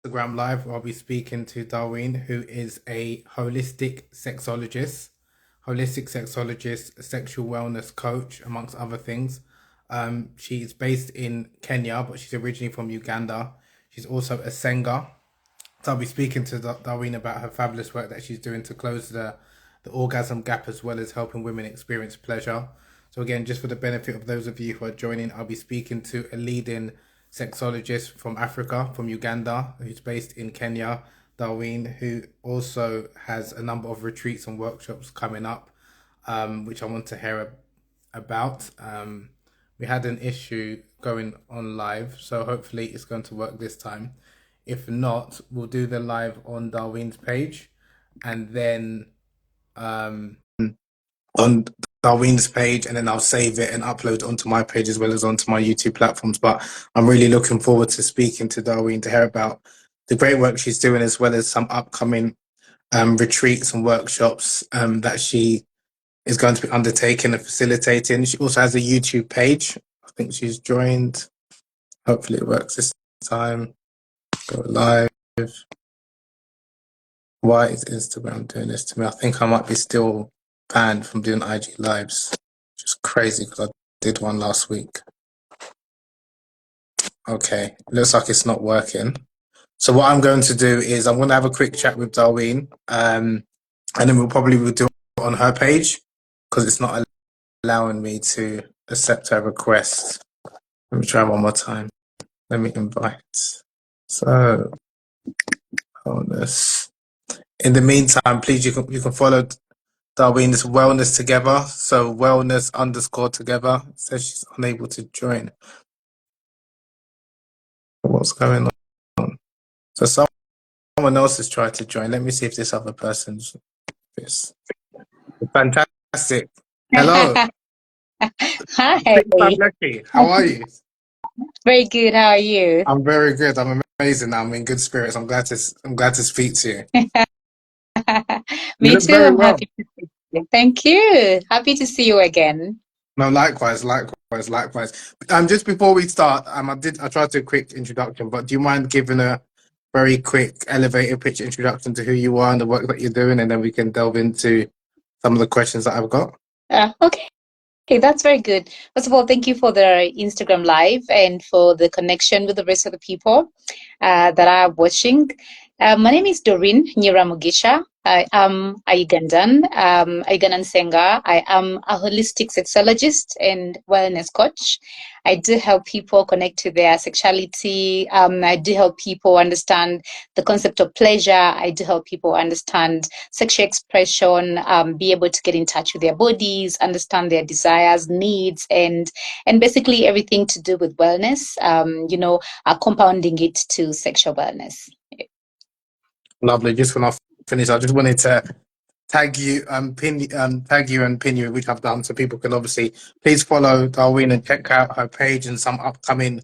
Instagram Live, where I'll be speaking to Dawryn, who is a holistic sexologist, sexual wellness coach, amongst other things. She's based in Kenya, but she's originally from Uganda. She's also a ssenga. So I'll be speaking to Dawryn about her fabulous work that she's doing to close the orgasm gap as well as helping women experience pleasure. So again, just for the benefit of those of you who are joining, I'll be speaking to a leading sexologist from Africa, from Uganda, who's based in Kenya, Dawryn, who also has a number of retreats and workshops coming up, which I want to hear about. We had an issue going on live, so hopefully it's going to work this time. If not, we'll do the live on Dawryn's page, and then on Dawryn's page, and then I'll save it and upload it onto my page as well as onto my YouTube platforms. But I'm really looking forward to speaking to Dawryn to hear about the great work she's doing, as well as some upcoming retreats and workshops that she is going to be undertaking and facilitating. She also has a YouTube page. I think she's joined. Hopefully it works this time. Go live. Why is Instagram doing this to me? I think I might be still banned from doing IG lives. Just crazy because I did one last week. Okay, looks like it's not working. So what I'm going to do is I'm going to have a quick chat with Dawryn, and then we'll probably do it on her page because it's not allowing me to accept her request. Let me try one more time. Let me invite. So, wellness. In the meantime, please you can follow Dawryn's Wellness Together. So wellness_together. It says she's unable to join. What's going on? So someone else has tried to join. Let me see if this other person's this. Fantastic. Hello. Hi, How are you? very good. How are you? I'm very good. I'm amazing. I'm in good spirits. I'm glad to speak to you. You Me look too. very I'm well. happy to see you. Thank you. Happy to see you again. No, likewise. Just before we start, I tried to do a quick introduction, but do you mind giving a very quick elevator pitch introduction to who you are and the work that you're doing, and then we can delve into some of the questions that I've got? Okay. Okay, that's very good. First of all, thank you for the Instagram live and for the connection with the rest of the people that are watching. My name is Dawryn Nyiramugisha. I am a Ugandan singer. I am a holistic sexologist and wellness coach. I do help people connect to their sexuality. I do help people understand the concept of pleasure. I do help people understand sexual expression, be able to get in touch with their bodies, understand their desires, needs, and basically everything to do with wellness. Compounding it to sexual wellness. Lovely. Just when I finish, I just wanted to tag you and pin you, which I've done, so people can obviously please follow Dawryn and check out her page and some upcoming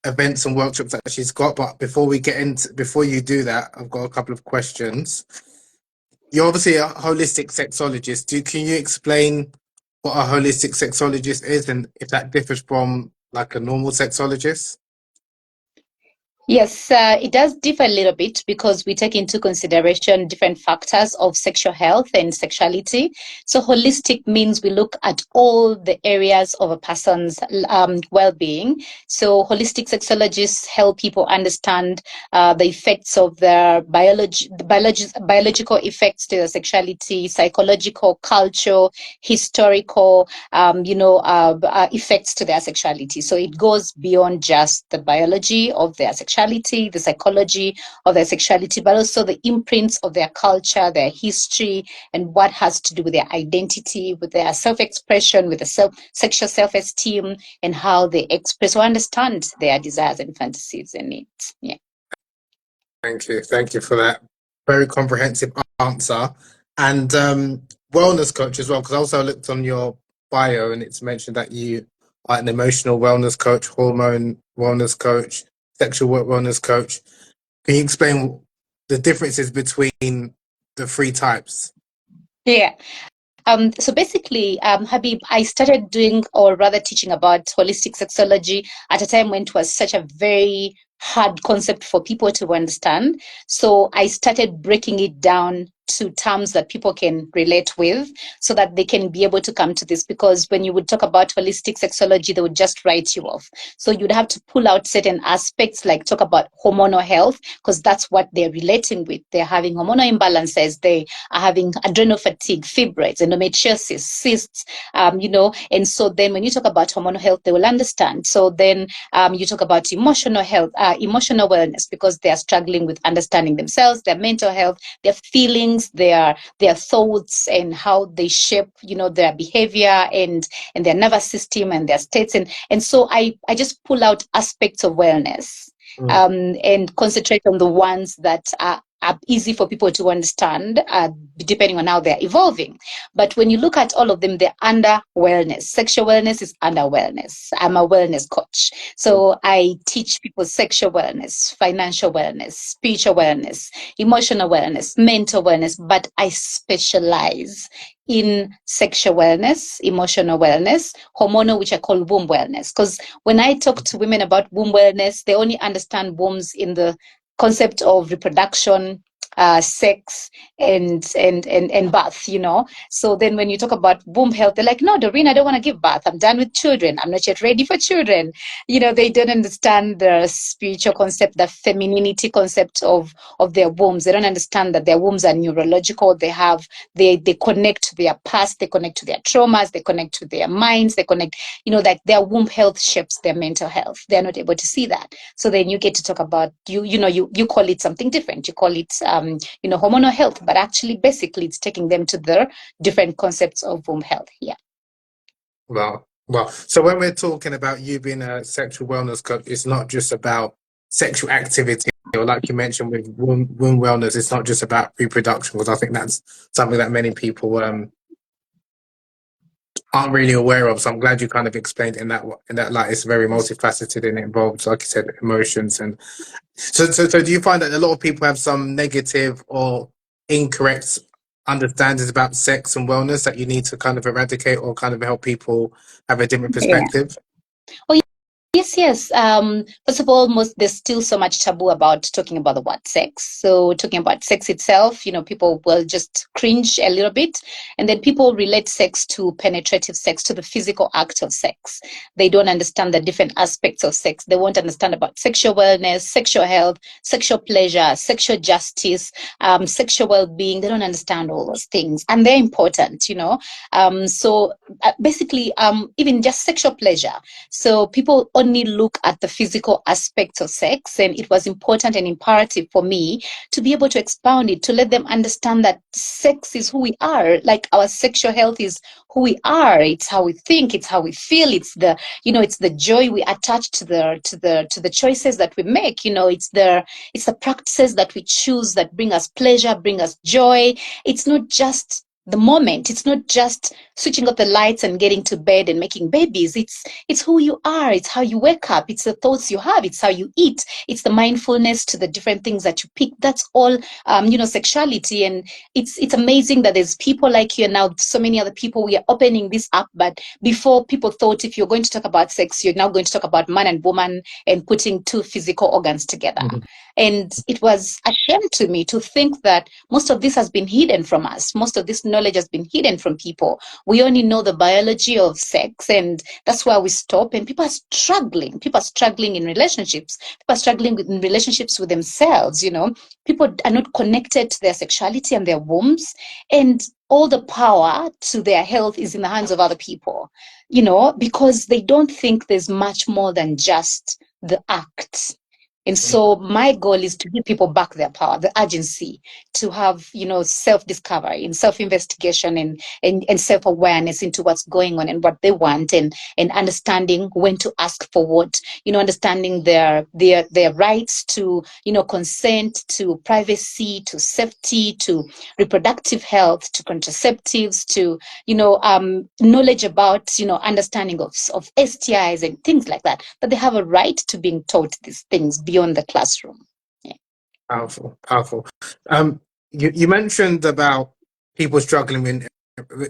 events and workshops that she's got. But before you do that, I've got a couple of questions. You're obviously a holistic sexologist. Can you explain what a holistic sexologist is and if that differs from like a normal sexologist? Yes, it does differ a little bit because we take into consideration different factors of sexual health and sexuality. So, holistic means we look at all the areas of a person's well-being. So, holistic sexologists help people understand the effects of their biological effects to their sexuality, psychological, cultural, historical, effects to their sexuality. So, it goes beyond just the biology of their sexuality, the psychology of their sexuality, but also the imprints of their culture, their history, and what has to do with their identity, with their self-expression, with the sexual self-esteem, and how they express or understand their desires and fantasies and needs. Yeah. Thank you for that very comprehensive answer. And wellness coach as well, because I also looked on your bio and it's mentioned that you are an emotional wellness coach, hormone wellness coach, sexual wellness coach. Can you explain the differences between the three types? Yeah. So basically, Habib, I started doing or rather teaching about holistic sexology at a time when it was such a very hard concept for people to understand. So I started breaking it down to terms that people can relate with so that they can be able to come to this. Because when you would talk about holistic sexology, they would just write you off. So you'd have to pull out certain aspects, like talk about hormonal health, because that's what they're relating with. They're having hormonal imbalances, they are having adrenal fatigue, fibroids, endometriosis, cysts, and so then when you talk about hormonal health, they will understand. So then you talk about emotional health, emotional wellness, because they are struggling with understanding themselves, their mental health, their feelings, their thoughts, and how they shape, their behavior and their nervous system and their states. And so I just pull out aspects of wellness and concentrate on the ones that are easy for people to understand, depending on how they're evolving. But when you look at all of them, they're under wellness. Sexual wellness is under wellness. I'm a wellness coach. So I teach people sexual wellness, financial wellness, spiritual wellness, emotional wellness, mental wellness, but I specialize in sexual wellness, emotional wellness, hormonal, which I call womb wellness. Because when I talk to women about womb wellness, they only understand wombs in the concept of reproduction, sex, and birth. So then when you talk about womb health, they're like, no, Dawryn, I don't want to give birth. I'm done with children. I'm not yet ready for children. They don't understand the spiritual concept, the femininity concept of their wombs. They don't understand that their wombs are neurological. They connect to their past, they connect to their traumas, they connect to their minds, they connect, like their womb health shapes their mental health. They're not able to see that. So then you get to talk about, you call it something different. You call it, hormonal health, but actually, basically, it's taking them to the different concepts of womb health. Yeah. Well, so when we're talking about you being a sexual wellness coach, it's not just about sexual activity, or like you mentioned with womb wellness, it's not just about reproduction, because I think that's something that many people aren't really aware of. So I'm glad you kind of explained in that light. It's very multifaceted and it involves, like you said, emotions. And so do you find that a lot of people have some negative or incorrect understandings about sex and wellness that you need to kind of eradicate, or kind of help people have a different Yeah. perspective? Oh, yes. First of all, there's still so much taboo about talking about the word sex. So talking about sex itself, people will just cringe a little bit. And then people relate sex to penetrative sex, to the physical act of sex. They don't understand the different aspects of sex. They won't understand about sexual wellness, sexual health, sexual pleasure, sexual justice, sexual well-being. They don't understand all those things. And they're important, So basically, even just sexual pleasure. So people only look at the physical aspects of sex, and it was important and imperative for me to be able to expound it, to let them understand that sex is who we are. Like, our sexual health is who we are. It's how we think, it's how we feel, it's the joy we attach to the choices that we make. It's the practices that we choose that bring us pleasure, bring us joy. It's not just the moment. It's not just switching off the lights and getting to bed and making babies. It's who you are. It's how you wake up. It's the thoughts you have. It's how you eat. It's the mindfulness to the different things that you pick. That's all, sexuality. And it's amazing that there's people like you, and now so many other people. We are opening this up. But before, people thought if you're going to talk about sex, you're now going to talk about man and woman and putting two physical organs together. And it was a shame to me to think that most of this has been hidden from us. Most of this knowledge has been hidden from people. We only know the biology of sex, and that's where we stop. And people are struggling. People are struggling in relationships. People are struggling in relationships with themselves. People are not connected to their sexuality and their wombs. And all the power to their health is in the hands of other people, because they don't think there's much more than just the act. And so my goal is to give people back their power, the agency to have, self-discovery and self-investigation and self-awareness into what's going on and what they want, and understanding when to ask for what, understanding their rights to, consent, to privacy, to safety, to reproductive health, to contraceptives, to, knowledge about, understanding of STIs and things like that, that they have a right to being taught these things beyond the classroom. Yeah. Powerful. You mentioned about people struggling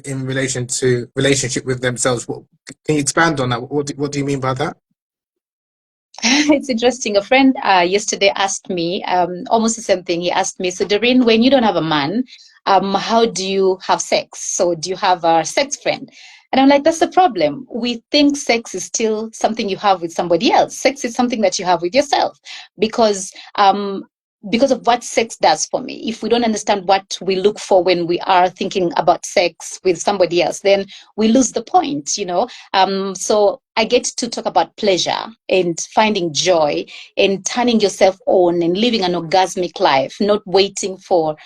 in relation to relationship with themselves. Can you expand on that? What do you mean by that? It's interesting. A friend yesterday asked me almost the same thing. He asked me, so Dawryn, when you don't have a man, how do you have sex? So do you have a sex friend? And I'm like, that's the problem. We think sex is still something you have with somebody else. Sex is something that you have with yourself because because of what sex does for me. If we don't understand what we look for when we are thinking about sex with somebody else, then we lose the point, you know. So I get to talk about pleasure and finding joy and turning yourself on and living an orgasmic life, not waiting for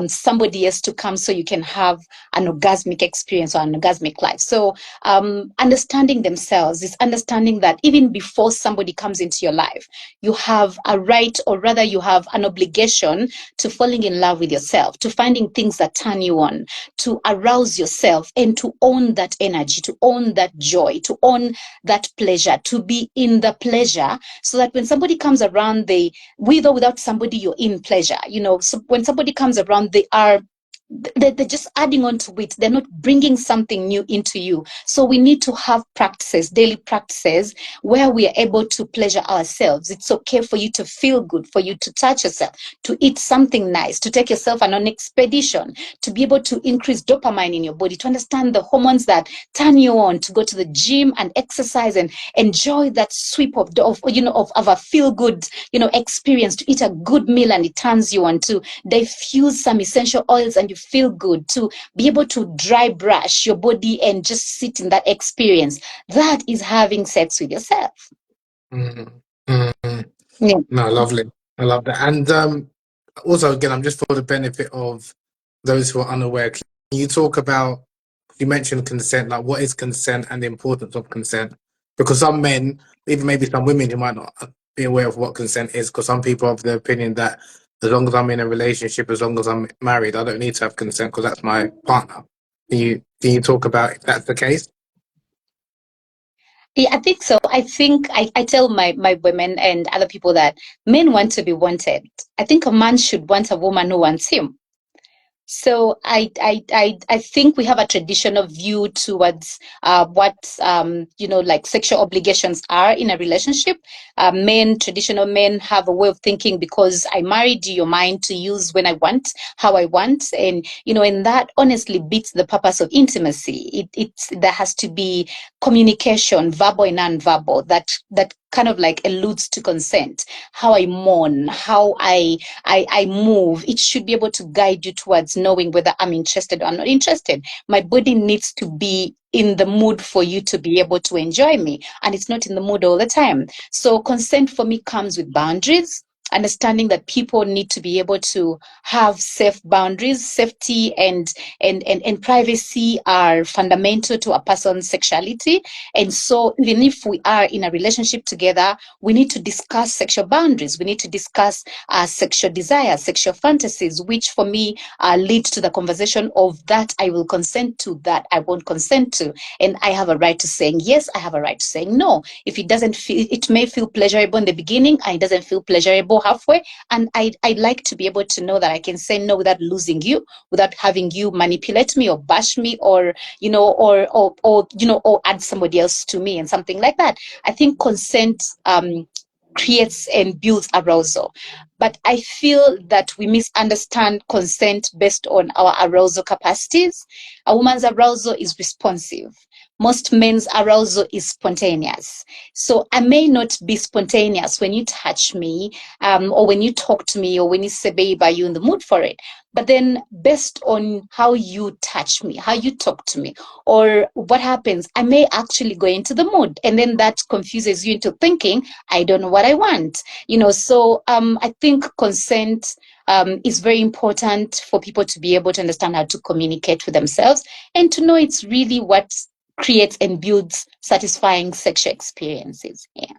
somebody else to come so you can have an orgasmic experience or an orgasmic life. So understanding themselves is understanding that even before somebody comes into your life, you have a right, or rather you have an obligation to falling in love with yourself, to finding things that turn you on, to arouse yourself and to own that energy, to own that joy, to own that pleasure, to be in the pleasure, so that when somebody comes around, they, with or without somebody, you're in pleasure. You know, so when somebody comes around, they're just adding on to it. They're not bringing something new into you. So we need to have practices, daily practices, where we are able to pleasure ourselves. It's okay for you to feel good, for you to touch yourself, to eat something nice, to take yourself on an expedition, to be able to increase dopamine in your body, to understand the hormones that turn you on, to go to the gym and exercise and enjoy that sweep of a feel good, experience, to eat a good meal and it turns you on, to diffuse some essential oils and you feel good, to be able to dry brush your body and just sit in that experience. That is having sex with yourself. Mm, mm. Yeah. No, lovely. I love that. And also, again, I'm just for the benefit of those who are unaware. Can you talk about? You mentioned consent. Like, what is consent and the importance of consent? Because some men, even maybe some women, who might not be aware of what consent is. Because some people have the opinion that as long as I'm in a relationship, as long as I'm married, I don't need to have consent because that's my partner. Can you talk about if that's the case? Yeah, I think so. I think I tell my women and other people that men want to be wanted. I think a man should want a woman who wants him. So I think we have a traditional view towards what like sexual obligations are in a relationship. Traditional men have a way of thinking, because I married you, you're mine to use when I want, how I want, and that honestly beats the purpose of intimacy. There has to be communication, verbal and non-verbal, that kind of like alludes to consent. How I mourn, how I move. It should be able to guide you towards knowing whether I'm interested or not interested. My body needs to be in the mood for you to be able to enjoy me, and it's not in the mood all the time. So consent for me comes with boundaries, understanding that people need to be able to have safe boundaries. Safety and privacy are fundamental to a person's sexuality. And so even if we are in a relationship together, we need to discuss sexual boundaries. We need to discuss sexual desires, sexual fantasies, which for me lead to the conversation of that I will consent to, that I won't consent to. And I have a right to saying yes, I have a right to saying no. If it doesn't feel, it may feel pleasurable in the beginning and it doesn't feel pleasurable halfway. And I'd like to be able to know that I can say no without losing you, without having you manipulate me or bash me, or or add somebody else to me and something like that. I think consent creates and builds arousal. But I feel that we misunderstand consent based on our arousal capacities. A woman's arousal is responsive. Most men's arousal is spontaneous. So I may not be spontaneous when you touch me, or when you talk to me, or when you say, babe, are you in the mood for it? But then, based on how you touch me, how you talk to me, or what happens, I may actually go into the mood. And then that confuses you into thinking, I don't know what I want. So I think consent is very important for people to be able to understand how to communicate with themselves, and to know it's really what creates and builds satisfying sexual experiences. Yeah.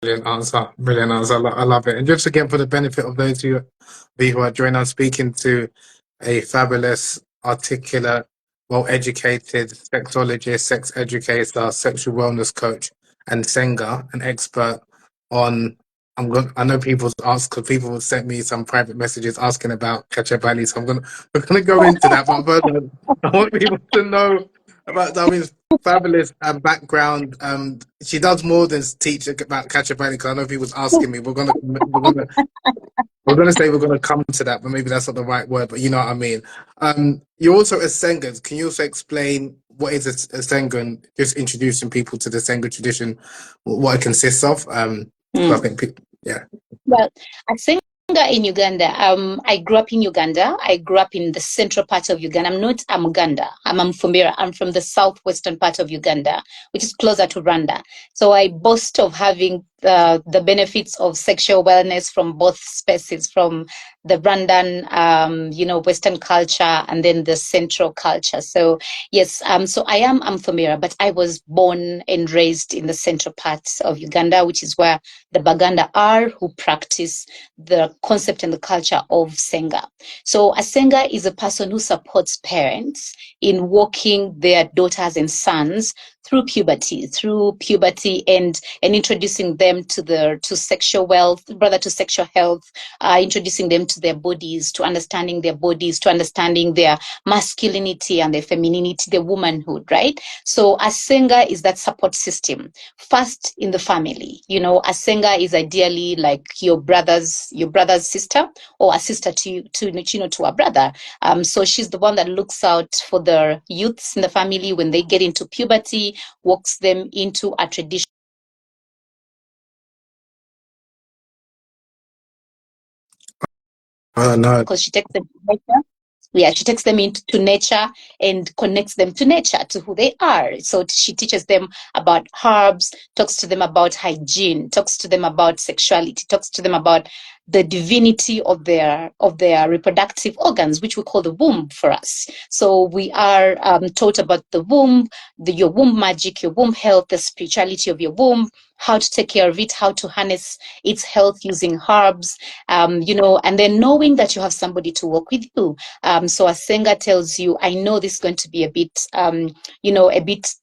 Brilliant answer. Brilliant answer. I love it. And just again, for the benefit of those who are joining, I'm speaking to a fabulous, articulate, well-educated sexologist, sex educator, sexual wellness coach, and ssenga, an expert on. I know people's asked, because people sent me some private messages asking about Kachabali, so we're gonna go into that. But first, I want people to know about Dawryn's fabulous background. She does more than teach about Kachabali. Because I know people was asking me. We're gonna say we're gonna come to that, but maybe that's not the right word. But you know what I mean. You're also a ssenga. Can you also explain what is a ssenga and just introducing people to the ssenga tradition, what it consists of? 'Cause I Mm. think people, yeah. Well, I think in Uganda, I grew up in Uganda. I grew up in the central part of Uganda. I'm Uganda. I'm Mfumbira. I'm from the southwestern part of Uganda, which is closer to Rwanda. So I boast of having the benefits of sexual wellness from both spaces, from the Rwandan, Western culture, and then the central culture. So yes, so I am Mfumbira, but I was born and raised in the central part of Uganda, which is where the Baganda are, who practice the concept and the culture of ssenga. So a ssenga is a person who supports parents in walking their daughters and sons through puberty and introducing them to sexual wealth, rather to sexual health, introducing them to their bodies, to understanding their bodies, to understanding their masculinity and their femininity, their womanhood, right? So a ssenga is that support system first in the family. A ssenga is ideally like your brother's sister, or a sister to a brother. So she's the one that looks out for the youths in the family when they get into puberty, walks them into a tradition. No. Because she takes them to nature. Yeah, she takes them into nature and connects them to nature, to who they are. So she teaches them about herbs, talks to them about hygiene, talks to them about sexuality, talks to them about the divinity of their reproductive organs, which we call the womb for us. So we are taught about the womb, your womb magic, your womb health, the spirituality of your womb, how to take care of it, how to harness its health using herbs, and then knowing that you have somebody to work with you. So a ssenga tells you, I know this is going to be a bit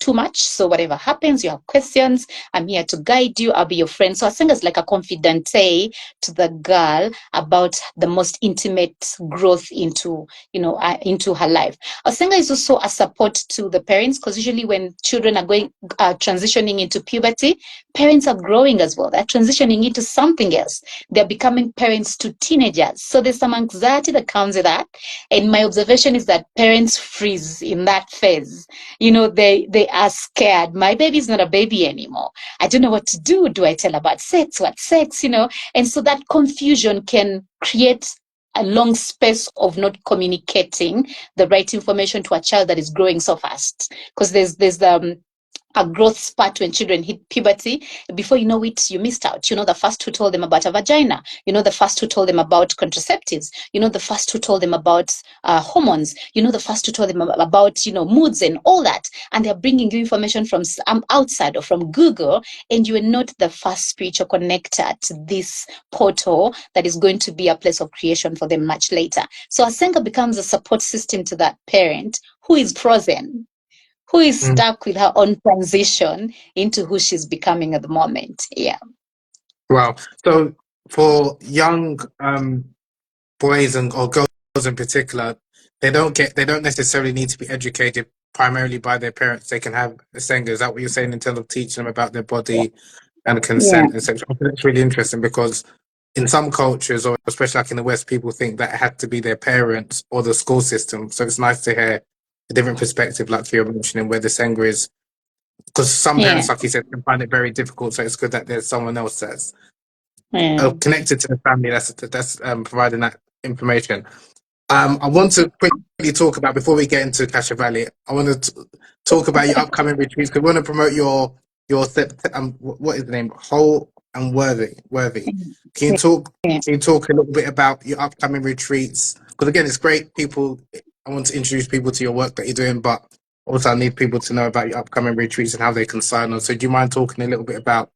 too much. So whatever happens, you have questions, I'm here to guide you. I'll be your friend. So a ssenga is like a confidante to the girl about the most intimate growth into her life. A ssenga is also a support to the parents, because usually when children are transitioning into puberty, parents are growing as well. They're transitioning into something else. They're becoming parents to teenagers. So there's some anxiety that comes with that. And my observation is that parents freeze in that phase. They are scared. My baby's not a baby anymore. I don't know what to do. Do I tell about sex? What sex? And so that confusion can create a long space of not communicating the right information to a child that is growing so fast. Because there's a growth spurt when children hit puberty. Before you know it, you missed out. The first who told them about a vagina. The first who told them about contraceptives. The first who told them about hormones. The first who told them about moods and all that. And they're bringing you information from outside or from Google, and you are not the first spiritual connector to this portal that is going to be a place of creation for them much later. So a ssenga becomes a support system to that parent who is frozen, who is Mm. stuck with her own transition into who she's becoming at the moment. Yeah. Wow. So for young boys or girls in particular, they don't necessarily need to be educated primarily by their parents. They can have a ssenga. Is that what you're saying in terms of teaching them about their body and Yeah. consent and sex? I think that's really interesting because in some cultures, or especially like in the West, people think that it had to be their parents or the school system. So it's nice to hear a different perspective, like you're mentioning, where the ssenga is. Because some Yeah. parents, like you said, can find it very difficult. So it's good that there's someone else that's Yeah. connected to the family that's providing that information. I want to quickly talk about before we get into Kachabali. I want to talk about your upcoming retreats because we want to promote what is the name? Whole and worthy. Can you talk? Yeah. Can you talk a little bit about your upcoming retreats? Because again, it's great. I want to introduce people to your work that you're doing, but also I need people to know about your upcoming retreats and how they can sign on. So, do you mind talking a little bit about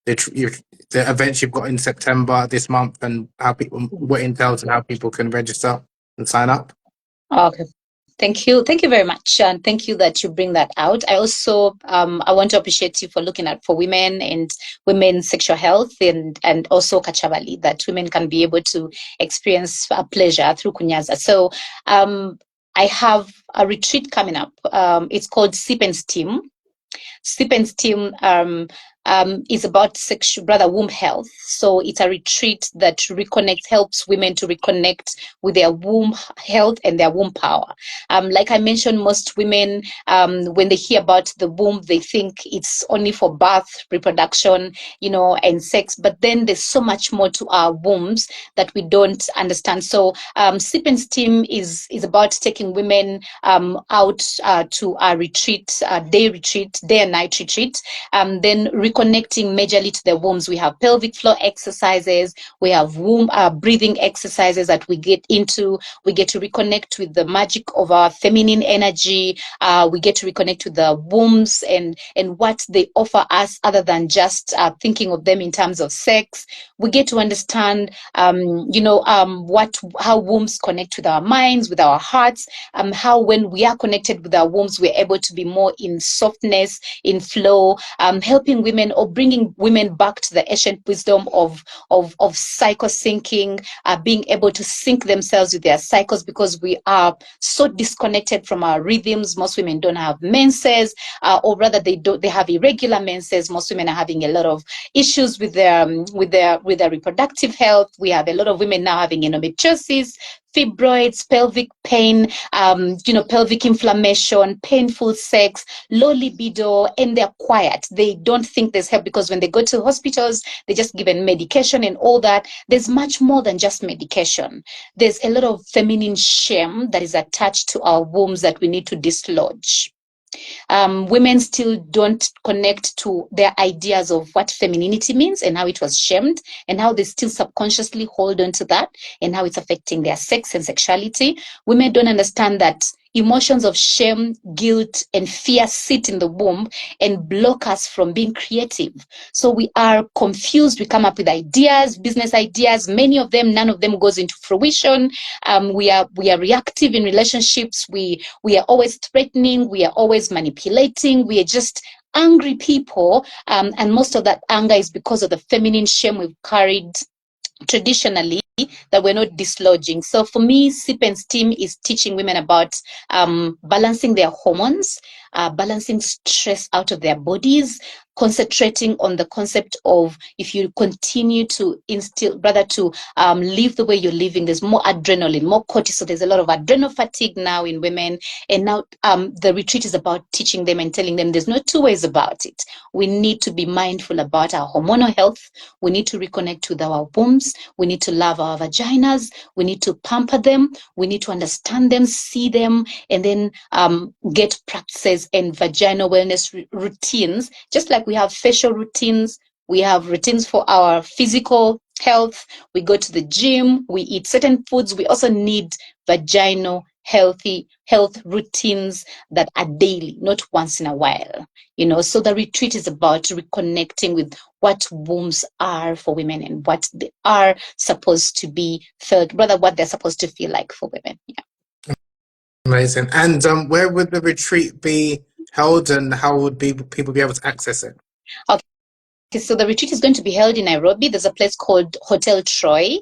the events you've got in September this month and how people what it entails and how people can register and sign up? Okay. Thank you. Thank you very much. And thank you that you bring that out. I also I want to appreciate you for looking at for women and women's sexual health and also Kachabali, that women can be able to experience pleasure through Kunyaza. So I have a retreat coming up. It's called Sip and Steam. Sip and Steam is about womb health. So it's a retreat that helps women to reconnect with their womb health and their womb power. Like I mentioned, most women, when they hear about the womb, they think it's only for birth, reproduction, and sex. But then there's so much more to our wombs that we don't understand. So Sip and Steam is about taking women out to a retreat, day and night retreat, then reconnecting majorly to the wombs. We have pelvic floor exercises, we have womb breathing exercises that we get into. We get to reconnect with the magic of our feminine energy. We get to reconnect with the wombs and what they offer us, other than just thinking of them in terms of sex. We get to understand, how wombs connect with our minds, with our hearts, how when we are connected with our wombs, we're able to be more in softness, in flow, helping women or bringing women back to the ancient wisdom of cycle syncing, being able to sync themselves with their cycles, because we are so disconnected from our rhythms. Most women don't have menses, or rather they have irregular menses. Most women are having a lot of issues with their reproductive health. We have a lot of women now having endometriosis, fibroids, pelvic pain, pelvic inflammation, painful sex, low libido, and they're quiet. They don't think there's help, because when they go to hospitals, they're just given medication and all that. There's much more than just medication. There's a lot of feminine shame that is attached to our wombs that we need to dislodge. Women still don't connect to their ideas of what femininity means and how it was shamed, and how they still subconsciously hold on to that, and how it's affecting their sex and sexuality. Women don't understand that emotions of shame, guilt, and fear sit in the womb and block us from being creative. So we are confused. We come up with ideas, business ideas. Many of them, none of them goes into fruition. We are reactive in relationships. We are always threatening. We are always manipulating. We are just angry people. And most of that anger is because of the feminine shame we've carried traditionally, that we're not dislodging. So for me, Sip and Steam is teaching women about balancing their hormones, balancing stress out of their bodies, concentrating on the concept of, if you continue to live the way you're living, there's more adrenaline, more cortisol. There's a lot of adrenal fatigue now in women. And now the retreat is about teaching them and telling them there's no two ways about it. We need to be mindful about our hormonal health. We need to reconnect with our wombs. We need to love our vaginas. We need to pamper them. We need to understand them, see them, and then get practices and vaginal wellness routines. Just like we have facial routines, we have routines for our physical health. We go to the gym, we eat certain foods. We also need vaginal health routines that are daily, not once in a while. So the retreat is about reconnecting with what wombs are for women and what they are supposed to be felt, rather what they're supposed to feel like for women. Yeah. Amazing. And where would the retreat be held, and how would people be able to access it? Okay, so the retreat is going to be held in Nairobi. There's a place called Hotel Troy,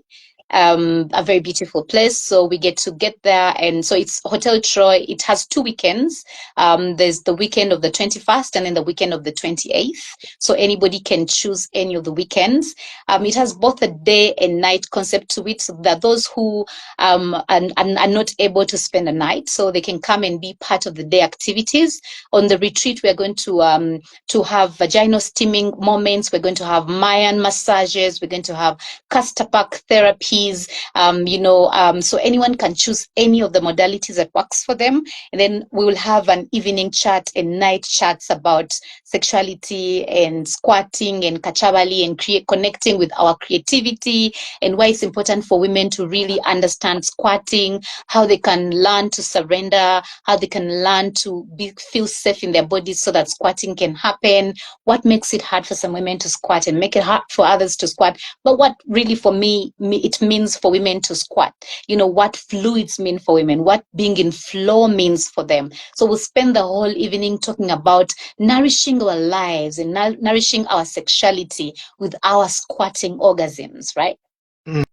a very beautiful place. So we get there, and so it's Hotel Troy. It has 2 weekends. There's the weekend of the 21st and then the weekend of the 28th. So anybody can choose any of the weekends. It has both a day and night concept to it, so that those who are not able to spend a night, so they can come and be part of the day activities. On the retreat, we are going to have vaginal steaming moments. We're going to have Mayan massages. We're going to have castor pack therapies. So anyone can choose any of the modalities that works for them. And then we will have an evening chat and night chats about sexuality and squirting and Kachabali and connecting with our creativity, and why it's important for women to really understand squirting, how they can learn to surrender, how they can learn to feel safe in their bodies so that squirting can happen, what makes it hard for some women to squat and make it hard for others to squat, but what really for me it means for women to squat, what fluids mean for women, what being in flow means for them. So we'll spend the whole evening talking about nourishing our lives and nourishing our sexuality with our squatting orgasms, right? Mm,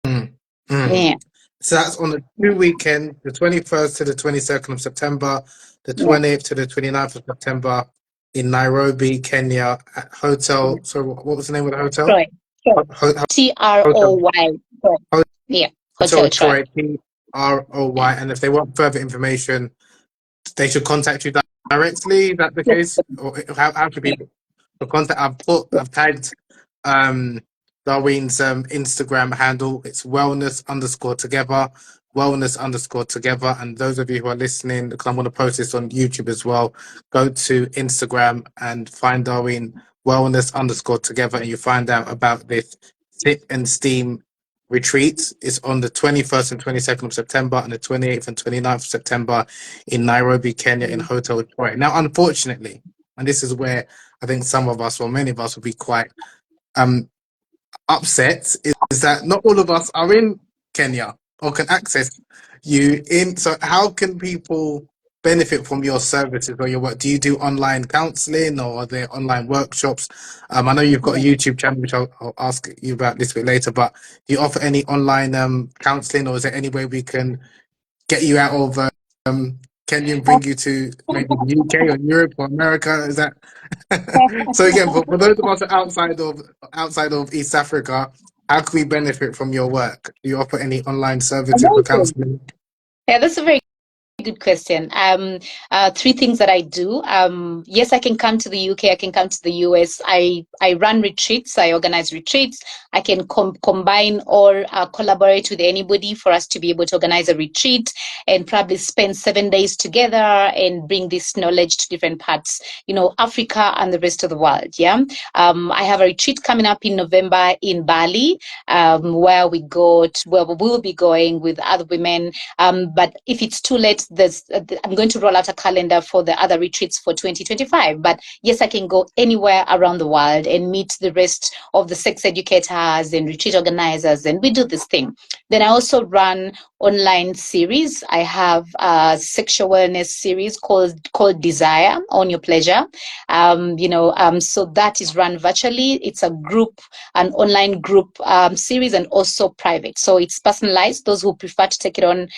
mm, mm. Yeah. So that's on the 2 weekend, the 21st to the 22nd of September, the Yeah. 20th to the 29th of September in Nairobi, Kenya, at hotel. So what was the name of the hotel? Troy. Troy. Hotel, Troy. Troy. Yeah. Hotel Hotel Troy. Troy, Troy. And if they want further information, they should contact you directly. Is that the Yeah. case? Or how should people contact? I've tagged um Darwin's Instagram handle. It's wellness_together. And those of you who are listening, because I'm going to post this on YouTube as well, go to Instagram and find Darwin wellness_together, and you find out about this sit and steam retreat. It's on the 21st and 22nd of September and the 28th and 29th of September in Nairobi, Kenya, in Hotel Troy. Now, unfortunately, and this is where I think some of us, or many of us, will be quite um upset, is that not all of us are in Kenya or can access you in. So how can people benefit from your services or your work? Do you do online counseling, or are there online workshops? I know you've got a YouTube channel, which I'll ask you about this bit later, but do you offer any online counseling, or is there any way we can get you out of Kenya and bring you to maybe the UK or Europe or America? Is that so? Again, for those of us outside of East Africa, how can we benefit from your work? Do you offer any online services for Amazing. counselling? Yeah, that's a very good question. Three things that I do. Yes, I can come to the UK. I can come to the US. I run retreats. I organize retreats. I can combine or collaborate with anybody for us to be able to organize a retreat and probably spend 7 days together and bring this knowledge to different parts, Africa and the rest of the world. Yeah. I have a retreat coming up in November in Bali, where we will be going with other women. But if it's too late, I'm going to roll out a calendar for the other retreats for 2025. But yes, I can go anywhere around the world and meet the rest of the sex educators and retreat organizers, and we do this thing. Then I also run online series. I have a sexual wellness series called Desire, Own Your Pleasure. So that is run virtually. It's an online group series, and also private. So it's personalized. Those who prefer to take it on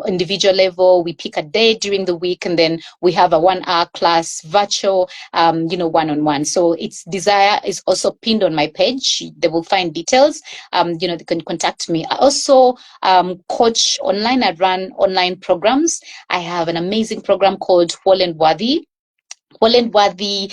individual level, we pick a day during the week, and then we have a 1 hour class virtual, one-on-one. So it's Desire is also pinned on my page. They will find details. They can contact me. I also coach online. I run online programs. I have an amazing program called Whole and Worthy. Worthy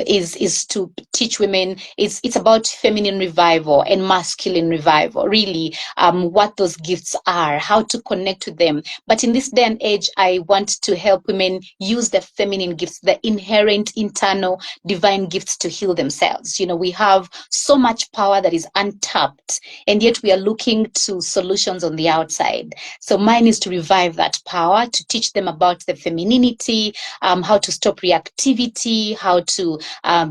is to teach women. It's about feminine revival and masculine revival. Really, what those gifts are, how to connect with them. But in this day and age, I want to help women use the feminine gifts, the inherent internal divine gifts, to heal themselves. We have so much power that is untapped, and yet we are looking to solutions on the outside. So mine is to revive that power, to teach them about the femininity, how to stop reactivity, how to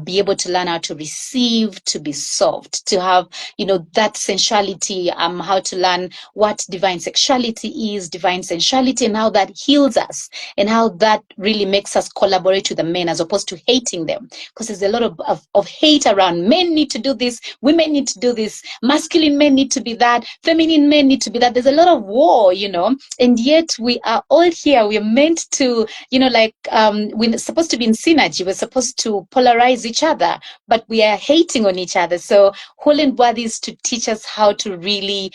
be able to learn how to receive, to be soft, to have, that sensuality, how to learn what divine sexuality is, divine sensuality, and how that heals us, and how that really makes us collaborate with the men as opposed to hating them. Because there's a lot of hate around. Men need to do this, women need to do this, masculine men need to be that, feminine men need to be that. There's a lot of war, and yet we are all here. We're meant to, we're supposed to be in synergy. We're supposed to polarize each other, but we are hating on each other. So Whole and Worthy is to teach us how to really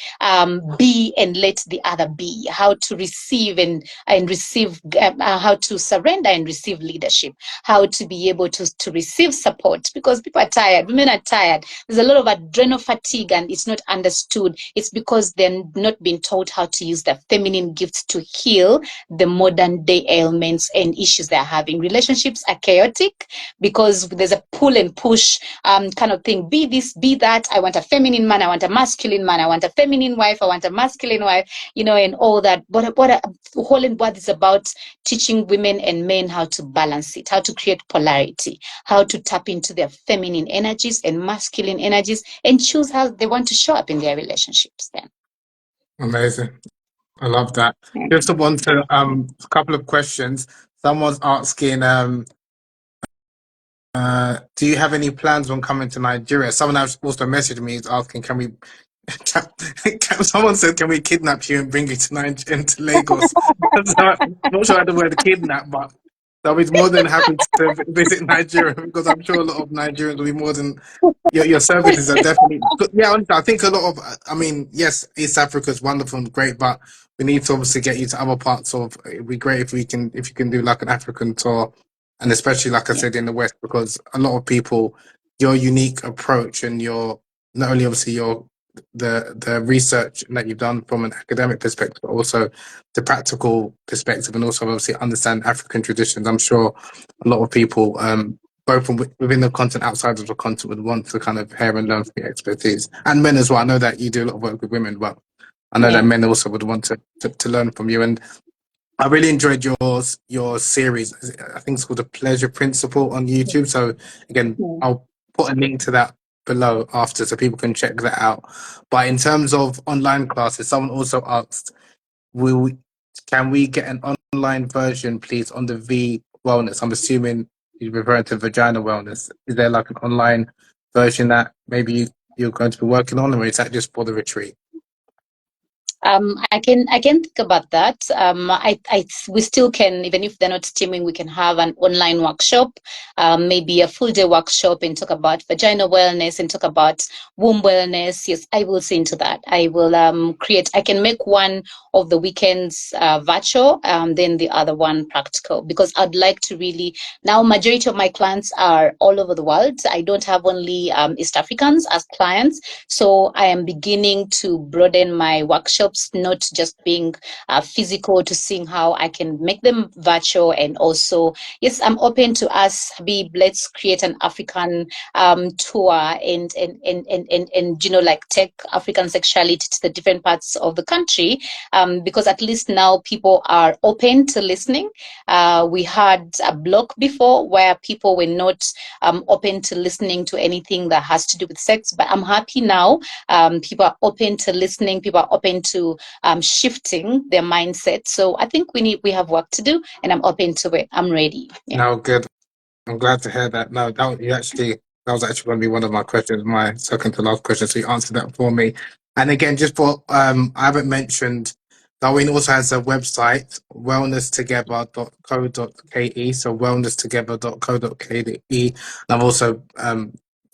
be and let the other be, how to receive and receive, how to surrender and receive leadership, how to be able to receive support, because people are tired. Women are tired. There's a lot of adrenal fatigue, and it's not understood. It's because they're not being taught how to use their feminine gifts to heal the modern day ailments and issues they're having. Relationships are chaotic because there's a pull and push kind of thing. Be this, be that. I want a feminine man. I want a masculine man. I want a feminine wife. I want a masculine wife, and all that. But what Whole and Worthy is about, teaching women and men how to balance it, how to create polarity, how to tap into their feminine energies and masculine energies, and choose how they want to show up in their relationships then. Amazing. I love that. Just want to a couple of questions. Someone's asking, do you have any plans on coming to Nigeria? Someone else also messaged me, is asking, can we Someone said, "Can we kidnap you and bring you to into Lagos?" So, I'm not sure I had the word kidnap, but I'll be more than happy to visit Nigeria because I'm sure a lot of Nigerians will be more than your services are definitely. Yeah, honestly, I think a lot of. I mean, yes, East Africa is wonderful and great, but we need to obviously get you to other parts of. It'd be great if you can do like an African tour, and especially like I Yeah. said in the West, because a lot of people, your unique approach and your not only obviously your the research that you've done from an academic perspective, but also the practical perspective, and also obviously understand African traditions. I'm sure a lot of people, both from within the content, outside of the content, would want to kind of hear and learn from your expertise, and men as well. I know that you do a lot of work with women, but I know that Yeah. men also would want to learn from you. And I really enjoyed your series. I think it's called the Pleasure Principle on YouTube. So again, Yeah. I'll put a link to that below after so people can check that out. But in terms of online classes, someone also asked, will we, can we get an online version, please, on the V wellness? I'm assuming you're referring to vagina wellness. Is there like an online version that maybe you're going to be working on, or is that just for the retreat? I can think about that. We still can, even if they're not steaming, we can have an online workshop, maybe a full day workshop, and talk about vagina wellness and talk about womb wellness. Yes, I will see into that. I will create. I can make one of the weekends virtual, then the other one practical, because I'd like to really now. Majority of my clients are all over the world. I don't have only East Africans as clients, so I am beginning to broaden my workshops, not just being physical, to seeing how I can make them virtual. And also, yes, I'm open to us, Habib, let's create an African tour and like take African sexuality to the different parts of the country, because at least now people are open to listening. We had a block before where people were not open to listening to anything that has to do with sex, but I'm happy now. People are open to listening. People are open to shifting their mindset. So I think we have work to do, and I'm open to it. I'm ready. Yeah. No, good. I'm glad to hear that. No, that was actually going to be one of my questions, my second to last question. So you answered that for me. And again, just for I haven't mentioned, Dawryn also has a website, wellnesstogether.co.ke. So wellnesstogether.co.ke. And I've also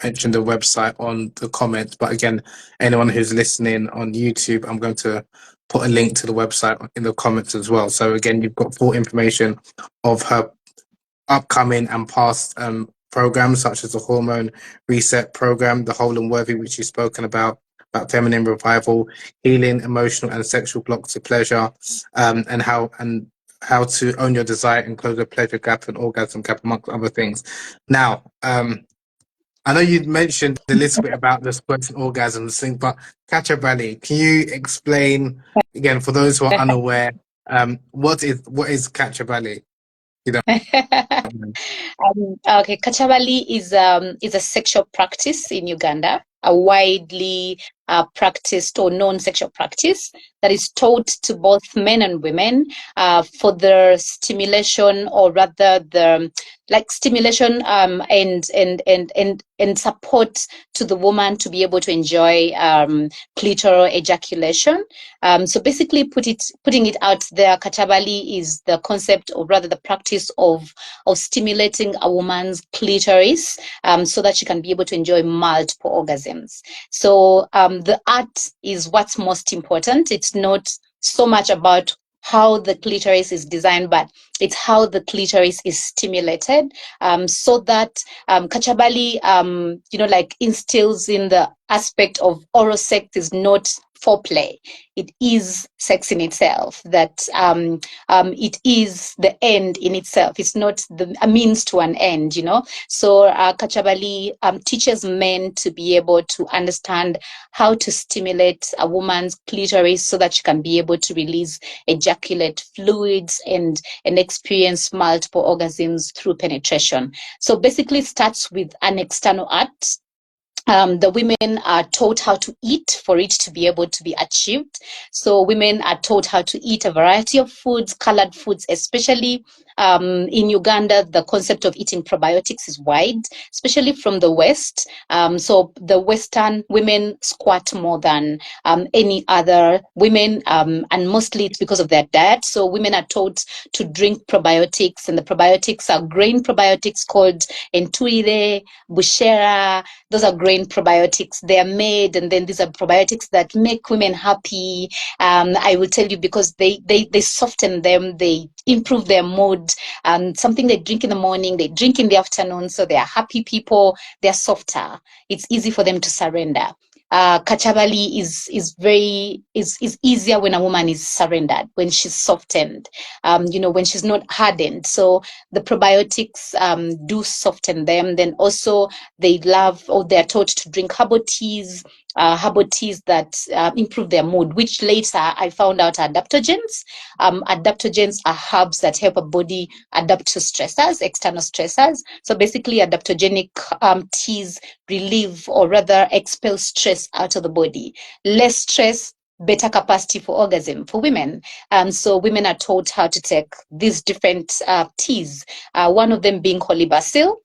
mentioned the website on the comments. But again, anyone who's listening on YouTube, I'm going to put a link to the website in the comments as well. So again, you've got full information of her upcoming and past programs such as the hormone reset program, the whole and worthy, which you've spoken about feminine revival, healing emotional and sexual blocks to pleasure, and how to own your desire and close the pleasure gap and orgasm gap, amongst other things. Now, I know you mentioned a little bit about the squirting orgasms thing, but Kachabali, can you explain again for those who are unaware, what is Kachabali? You know. Okay, Kachabali is a sexual practice in Uganda, a widely practiced or known sexual practice that is taught to both men and women for the stimulation, or rather the like stimulation and support to the woman to be able to enjoy clitoral ejaculation. So basically, putting it out there, Kachabali is the concept, or rather the practice of stimulating a woman's clitoris, so that she can be able to enjoy multiple orgasms. So the art is what's most important. It's not so much about how the clitoris is designed, but it's how the clitoris is stimulated, so that Kachabali, like instills in the aspect of oral sex is not foreplay. It is sex in itself. That it is the end in itself. It's not a means to an end. So Kachabali teaches men to be able to understand how to stimulate a woman's clitoris so that she can be able to release ejaculate fluids and experience multiple orgasms through penetration. So basically, it starts with an external act. The women are taught how to eat for it to be able to be achieved. So women are taught how to eat a variety of foods, colored foods, especially In Uganda, the concept of eating probiotics is wide, especially from the West. So the Western women squat more than any other women, and mostly it's because of their diet. So women are taught to drink probiotics, and the probiotics are grain probiotics called Entuire, Bushera. Those are grain probiotics. They are made, and then these are probiotics that make women happy. I will tell you, because they soften them, they improve their mood. Something they drink in the morning, they drink in the afternoon, so they are happy people. They are softer. It's easy for them to surrender. Kachabali is easier when a woman is surrendered, when she's softened, when she's not hardened. So the probiotics do soften them. Then also they love, or they're taught to drink herbal teas that improve their mood, which later I found out are adaptogens. Adaptogens are herbs that help a body adapt to stressors, external stressors. So basically, adaptogenic teas relieve, or rather expel, stress out of the body. Less stress, better capacity for orgasm for women. So women are taught how to take these different teas, one of them being holy basil,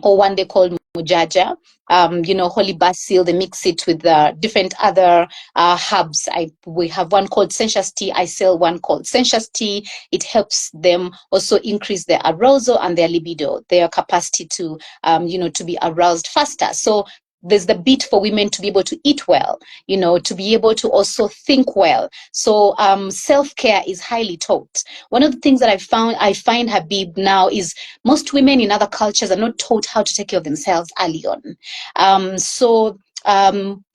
or one they call mujaja. Holy basil, they mix it with different other herbs. We have one called sensuous tea. I sell one called sensuous tea. It helps them also increase their arousal and their libido, their capacity to, to be aroused faster. So there's the bit for women to be able to eat well, to be able to also think well. So self-care is highly taught. One of the things that I find, Habib, now is most women in other cultures are not taught how to take care of themselves early on.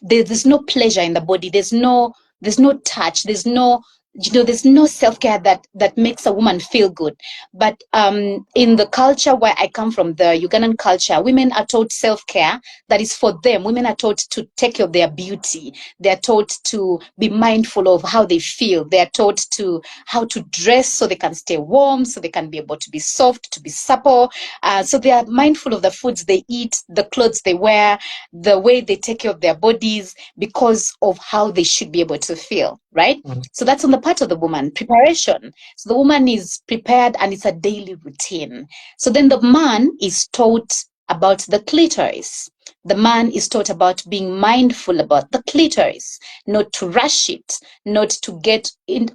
There's no pleasure in the body. There's no touch. There's no self-care that makes a woman feel good. But in the culture where I come from, the Ugandan culture, women are taught self-care that is for them. Women are taught to take care of their beauty. They're taught to be mindful of how they feel. They're taught to how to dress so they can stay warm, so they can be able to be soft, to be supple. So they are mindful of the foods they eat, the clothes they wear, the way they take care of their bodies, because of how they should be able to feel, right? So that's on the part of the woman, preparation. So the woman is prepared, and it's a daily routine. So then the man is taught about the clitoris. The man is taught about being mindful about the clitoris, not to rush it, not to get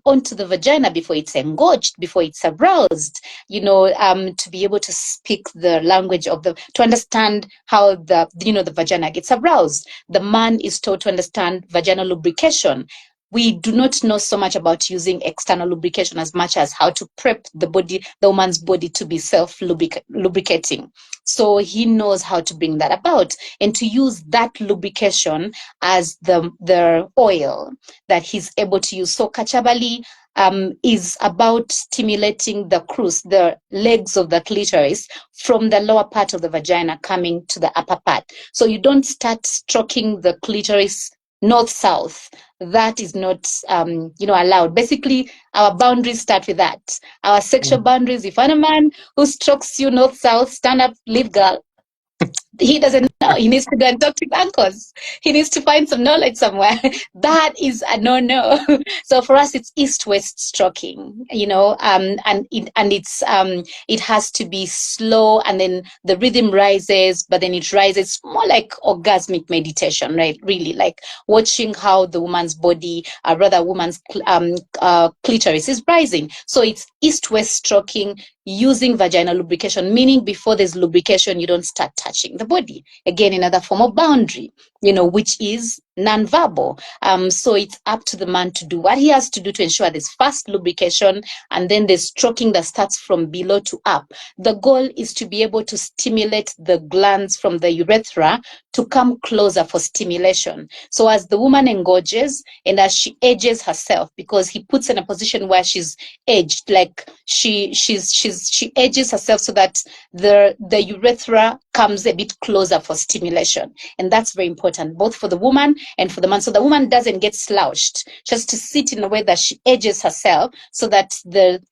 onto the vagina before it's engorged, before it's aroused, to be able to speak the language to understand how the vagina gets aroused. The man is taught to understand vaginal lubrication. We do not know so much about using external lubrication as much as how to prep the woman's body to be self-lubricating. So he knows how to bring that about, and to use that lubrication as the oil that he's able to use. So Kachabali is about stimulating the legs of the clitoris from the lower part of the vagina coming to the upper part. So you don't start stroking the clitoris north-south. That is not allowed. Basically, our boundaries start with that. Our sexual boundaries. If I'm a man who strokes you north-south, stand up, leave, girl. He doesn't know. He needs to go and talk to uncles. He needs to find some knowledge somewhere. That is a no. So for us, it's east-west stroking, and it has to be slow, and then the rhythm rises, but then it rises more like orgasmic meditation, right? Really, like watching how the woman's body, rather woman's clitoris is rising. So it's east-west stroking, using vaginal lubrication, meaning before there's lubrication, you don't start touching the body. Again, another form of boundary, which is non-verbal. So it's up to the man to do what he has to do to ensure there's fast lubrication, and then there's stroking that starts from below to up. The goal is to be able to stimulate the glands from the urethra to come closer for stimulation. So as the woman engorges and as she edges herself, because he puts in a position where she's edged, like she edges herself so that the urethra comes a bit closer for stimulation. And that's very important, both for the woman and for the man. So the woman doesn't get slouched, just to sit in a way that she edges herself, so that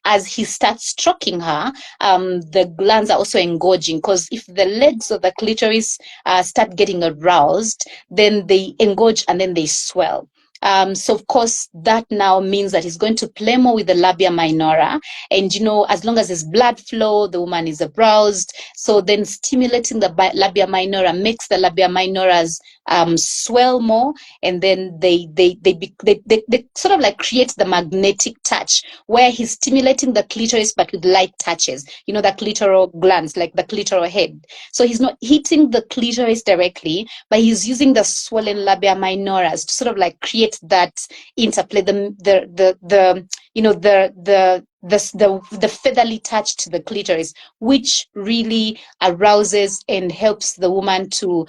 as he starts stroking her, the glands are also engorging. Because if the legs of the clitoris start getting aroused, then they engorge and then they swell. So of course, that now means that he's going to play more with the labia minora. And, as long as there's blood flow, the woman is aroused. So then stimulating the labia minora makes the labia minoras swell more. And then they sort of like create the magnetic touch where he's stimulating the clitoris, but with light touches, the clitoral glands, like the clitoral head. So he's not hitting the clitoris directly, but he's using the swollen labia minoras to sort of like create that interplay, the featherly touch to the clitoris, which really arouses and helps the woman to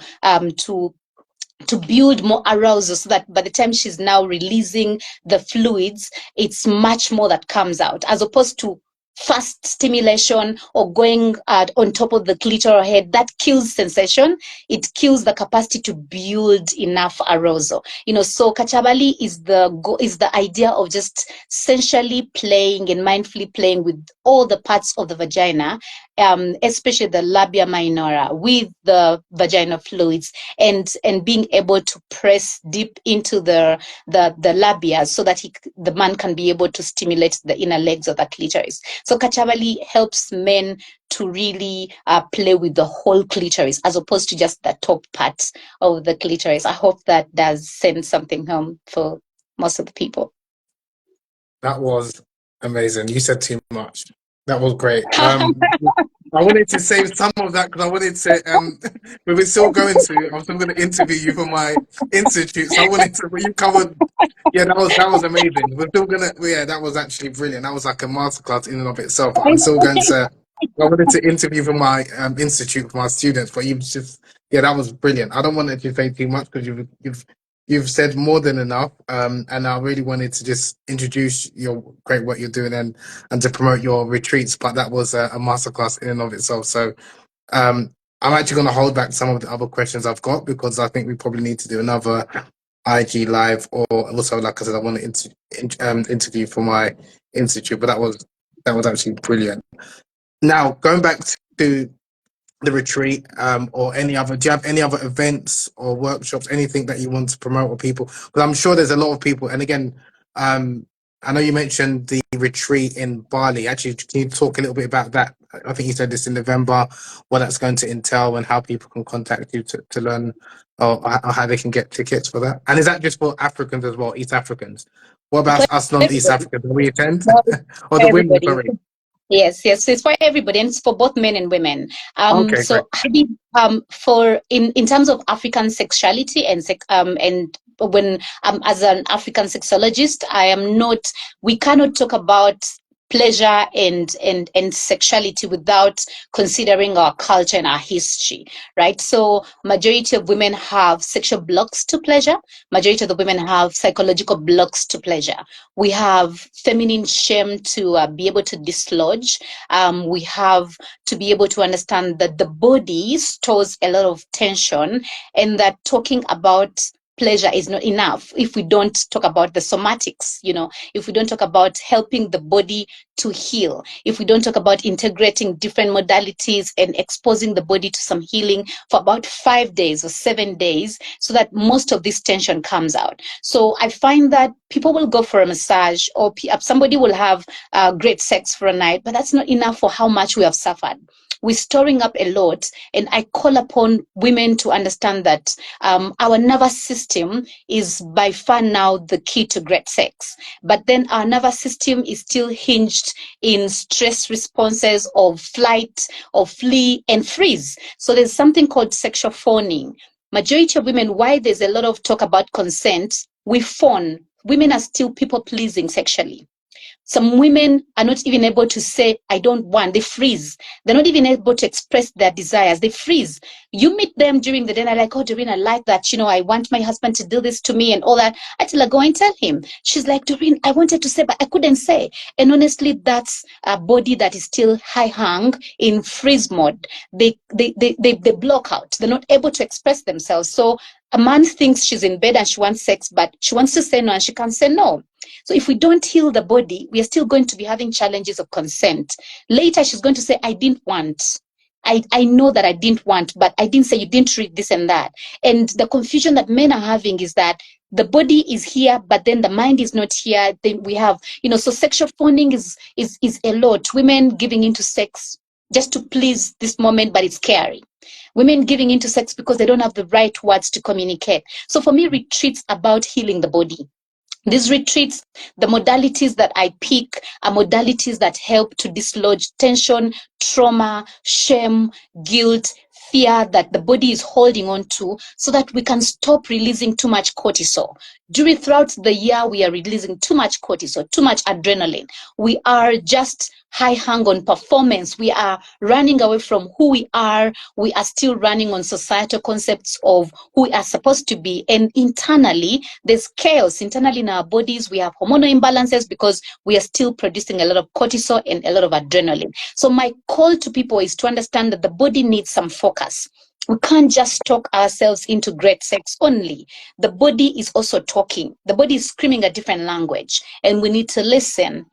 build more arousal, so that by the time she's now releasing the fluids, it's much more that comes out, as opposed to fast stimulation or going on top of the clitoral head. That kills sensation. It kills the capacity to build enough arousal. So Kachabali is the idea of just sensually playing and mindfully playing with all the parts of the vagina, especially the labia minora, with the vaginal fluids, and being able to press deep into the labia, so that the man can be able to stimulate the inner legs of the clitoris. So Kachabali helps men to really play with the whole clitoris, as opposed to just the top part of the clitoris. I hope that does send something home for most of the people. That was amazing. You said too much. That was great. I wanted to save some of that because I wanted to, we were still going to, I'm still going to interview you for my institute. So I wanted to, but you covered, yeah, that was amazing. We're still going to, yeah, that was actually brilliant. That was like a masterclass in and of itself. But I'm still going to, I wanted to interview for my institute for my students, but you've just, yeah, that was brilliant. I don't want to say too much because you've said more than enough. And I really wanted to just introduce your great work you're doing and to promote your retreats. But that was a masterclass in and of itself. So I'm actually going to hold back some of the other questions I've got because I think we probably need to do another IG live, or also, like I said, I want to interview for my institute. But that was actually brilliant. Now going back to the retreat, or any other, do you have any other events or workshops, anything that you want to promote or people? Because I'm sure there's a lot of people. And again, I know you mentioned the retreat in Bali. Actually, can you talk a little bit about that? I think you said this in November, what that's going to entail and how people can contact you to learn, or how they can get tickets for that. And is that just for Africans as well, East Africans? What For about us non-East everybody. Africans? Do we attend? For Or the women, everybody. sorry. Yes, yes. So it's for everybody, and it's for both men and women. Okay, great. So I did for in terms of African sexuality and when as an African sexologist, I am not. We cannot talk about pleasure and sexuality without considering our culture and our history, right? So majority of women have sexual blocks to pleasure. Majority of the women have psychological blocks to pleasure. We have feminine shame to be able to dislodge. We have to be able to understand that the body stores a lot of tension, and that talking about pleasure is not enough if we don't talk about the somatics, if we don't talk about helping the body to heal, if we don't talk about integrating different modalities and exposing the body to some healing for about 5 days or 7 days, so that most of this tension comes out. So I find that people will go for a massage, or somebody will have great sex for a night, but that's not enough for how much we have suffered. We're storing up a lot, and I call upon women to understand that our nervous system is by far now the key to great sex. But then our nervous system is still hinged in stress responses of flight, of flee, and freeze. So there's something called sexual fawning. Majority of women, why there's a lot of talk about consent, we fawn. Women are still people pleasing sexually. Some women are not even able to say, I don't want, they freeze. They're not even able to express their desires, they freeze. You meet them during the day, and they're like, oh, Dawryn, I like that. I want my husband to do this to me and all that. I tell her, go and tell him. She's like, Dawryn, I wanted to say, but I couldn't say. And honestly, that's a body that is still high hung in freeze mode. They block out. They're not able to express themselves. So a man thinks she's in bed and she wants sex, but she wants to say no and she can't say no. So if we don't heal the body, we are still going to be having challenges of consent. Later, she's going to say, I didn't want. I know that I didn't want, but I didn't say you didn't read this and that. And the confusion that men are having is that the body is here, but then the mind is not here. Then we have, so sexual phoning is a lot. Women giving into sex just to please this moment, but it's scary. Women giving into sex because they don't have the right words to communicate. So for me, retreats about healing the body. These retreats, the modalities that I pick are modalities that help to dislodge tension, trauma, shame, guilt, fear that the body is holding on to, so that we can stop releasing too much cortisol. Throughout the year, we are releasing too much cortisol, too much adrenaline. We are just high hung on performance. We are running away from who we are. We are still running on societal concepts of who we are supposed to be. And internally, there's chaos. Internally in our bodies, we have hormonal imbalances because we are still producing a lot of cortisol and a lot of adrenaline. So my call to people is to understand that the body needs some focus. We can't just talk ourselves into great sex only. The body is also talking. The body is screaming a different language, and we need to listen,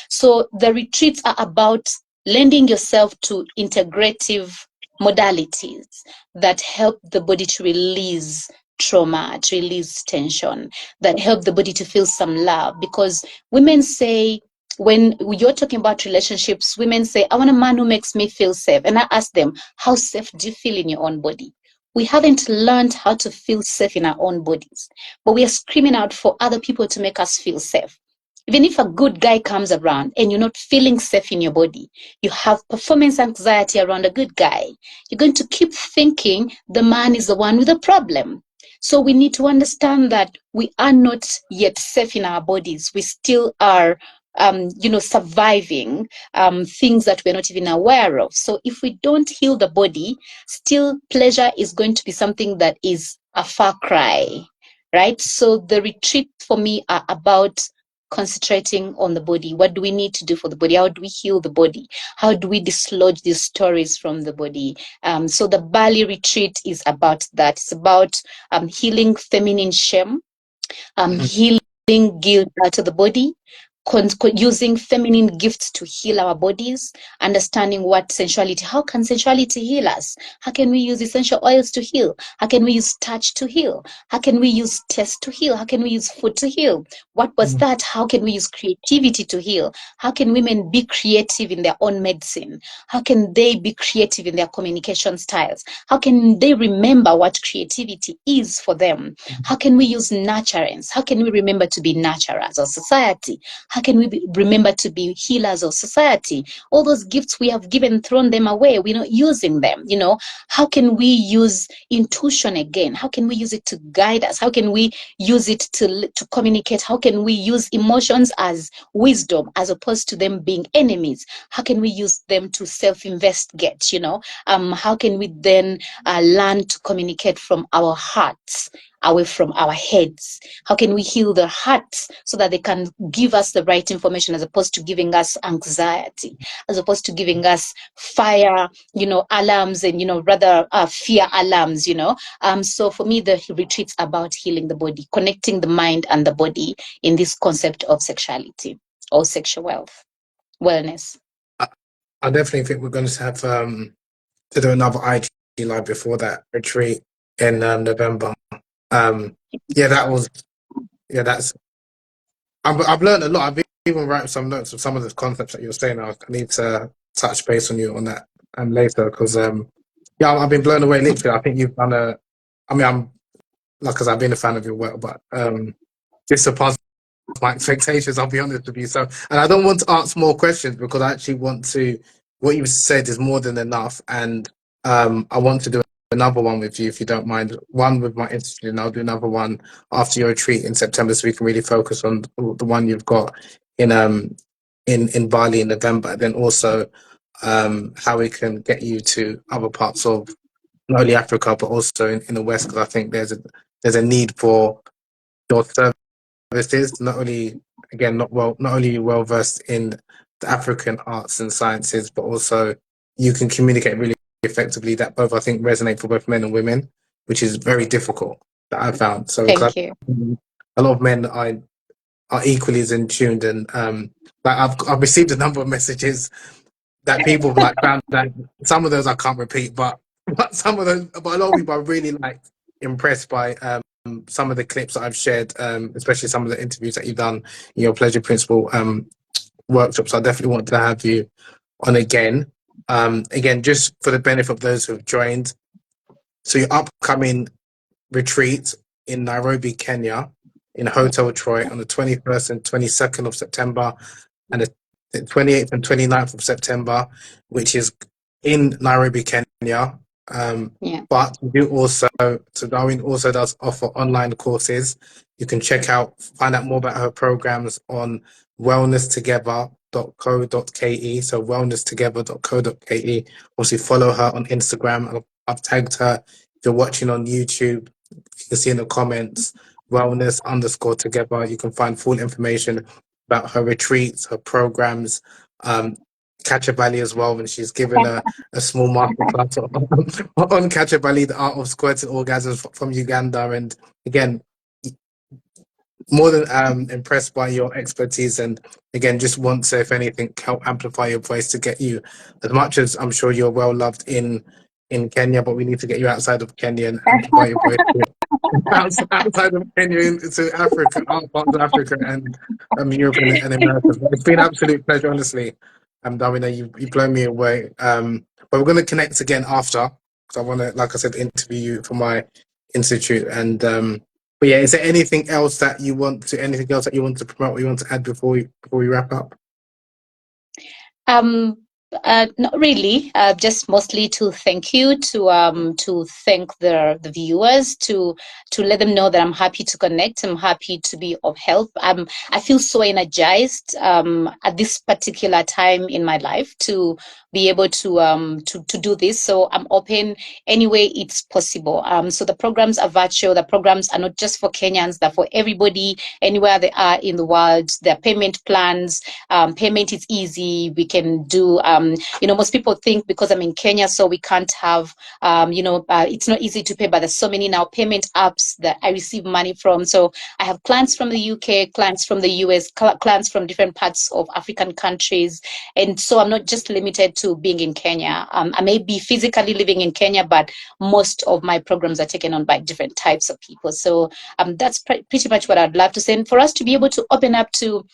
So the retreats are about lending yourself to integrative modalities that help the body to release trauma, to release tension, that help the body to feel some love. Because women say, when you're talking about relationships, women say, I want a man who makes me feel safe. And I ask them, how safe do you feel in your own body? We haven't learned how to feel safe in our own bodies, but we are screaming out for other people to make us feel safe. Even if a good guy comes around and you're not feeling safe in your body, you have performance anxiety around a good guy, you're going to keep thinking the man is the one with the problem. So we need to understand that we are not yet safe in our bodies. We still are surviving things that we're not even aware of. So if we don't heal the body, still pleasure is going to be something that is a far cry, right? So the retreat for me are about concentrating on the body. What do we need to do for the body? How do we heal the body? How do we dislodge these stories from the body? So the Bali retreat is about that. It's about healing feminine shame, healing guilt out of the body, using feminine gifts to heal our bodies, understanding what sensuality, how can sensuality heal us? How can we use essential oils to heal? How can we use touch to heal? How can we use taste to heal? How can we use food to heal? What was that? How can we use creativity to heal? How can women be creative in their own medicine? How can they be creative in their communication styles? How can they remember what creativity is for them? How can we use nurturance? How can we remember to be nurturers of society? How can we remember to be healers of society? All those gifts we have given, thrown them away. We're not using them. How can we use intuition again? How can we use it to guide us? How can we use it to communicate? How can we use emotions as wisdom as opposed to them being enemies? How can we use them to self-investigate? How can we then learn to communicate from our hearts, away from our heads? How can we heal the hearts so that they can give us the right information as opposed to giving us anxiety, as opposed to giving us fire, alarms and, rather fear alarms, So for me, the retreat's about healing the body, connecting the mind and the body in this concept of sexuality or sexual wellness. I definitely think we're going to have to do another IG live before that retreat in November. That's I've learned a lot. I've even written some notes of some of the concepts that you're saying. I need to touch base on you on that later because I've been blown away. Literally, I think you've done I'm because I've been a fan of your work, but this surpassed my expectations. I'll be honest with you. So, and I don't want to ask more questions because I actually want to. What you said is more than enough, and I want to do another one with you if you don't mind. One with my Institute, and I'll do another one after your retreat in September, so we can really focus on the one you've got in Bali in November. Then also how we can get you to other parts of not only Africa but also in the West, because I think there's a need for your services. Not only not only well versed in the African arts and sciences, but also you can communicate really effectively that both I think resonate for both men and women, which is very difficult that I found. So Thank you. a lot of men are equally as in tuned, and like I've received a number of messages that people like found that some of those I can't repeat, but some of those, but a lot of people are really like impressed by some of the clips that I've shared, especially some of the interviews that you've done in your Pleasure Principle workshops. I definitely want to have you on again. Again, just for the benefit of those who have joined. So your upcoming retreat in Nairobi, Kenya, in Hotel Troy on the 21st and 22nd of September, and the 28th and 29th of September, which is in Nairobi, Kenya. Yeah. But we do also, so Dawryn also does offer online courses. You can find out more about her programs on wellnesstogether.co.ke. So wellnesstogether.co.ke. Also follow her on Instagram. I've tagged her. If you're watching on YouTube, you can see in the comments, wellness_together. You can find full information about her retreats, her programs, Kachabali as well, and she's given a small masterclass on Kachabali, the art of squirting orgasms from Uganda. And again, more than impressed by your expertise, and again, just want to, if anything, help amplify your voice to get you, as much as I'm sure you're well loved in Kenya, but we need to get you outside of Kenya and amplify your voice outside of Kenya into Africa, out parts of Africa and Europe and America. It's been an absolute pleasure, honestly. Dawryn, you've blown me away. But we're going to connect again after, because I want to, like I said, interview you for my institute. And but yeah, is there anything else that you want to promote, or you want to add before we wrap up? Not really. Just mostly to thank you, to thank the viewers, to let them know that I'm happy to connect. I'm happy to be of help. I feel so energized at this particular time in my life to be able to do this. So I'm open any way it's possible. So the programs are virtual. The programs are not just for Kenyans; they're for everybody, anywhere they are in the world. Their payment plans. Payment is easy. We can do. Most people think because I'm in Kenya, so we can't have. It's not easy to pay, but there's so many now payment apps that I receive money from. So I have clients from the UK, clients from the US, clients from different parts of African countries, and so I'm not just limited to being in Kenya. I may be physically living in Kenya, but most of my programs are taken on by different types of people. So that's pretty much what I'd love to say. And for us to be able to open up to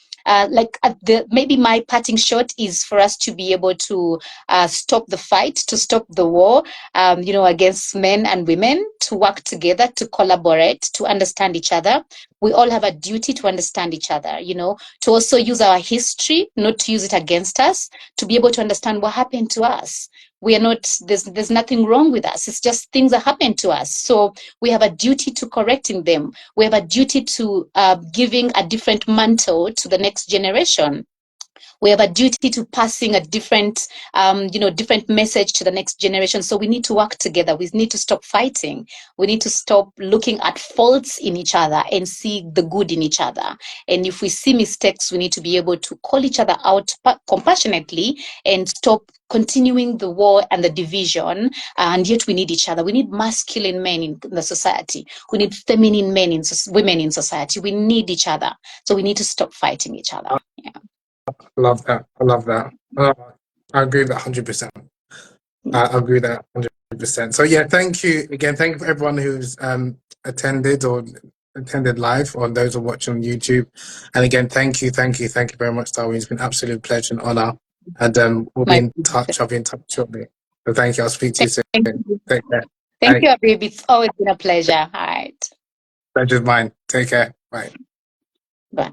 maybe my parting shot is for us to be able to stop the fight, to stop the war, against men and women, to work together, to collaborate, to understand each other. We all have a duty to understand each other, to also use our history, not to use it against us, to be able to understand what happened to us. We are not, there's nothing wrong with us. It's just things that happen to us. So we have a duty to correcting them. We have a duty to giving a different mantle to the next generation. We have a duty to passing a different message to the next generation. So we need to work together. We need to stop fighting. We need to stop looking at faults in each other and see the good in each other. And if we see mistakes, we need to be able to call each other out compassionately and stop continuing the war and the division. And yet we need each other. We need masculine men in the society. We need feminine women in society. We need each other. So we need to stop fighting each other. Yeah. I love that. I agree with that 100%. I agree with that 100%. So yeah, thank you again. Thank you for everyone who's attended live, or those who are watching on YouTube. And again, thank you very much, Dawryn. It's been an absolute pleasure and honor. And we'll be in touch. I'll be in touch shortly. So thank you. I'll speak to you soon. Take care. Thank you, Abib. It's always been a pleasure. All right. Pleasure's mine. Take care. Bye. Bye.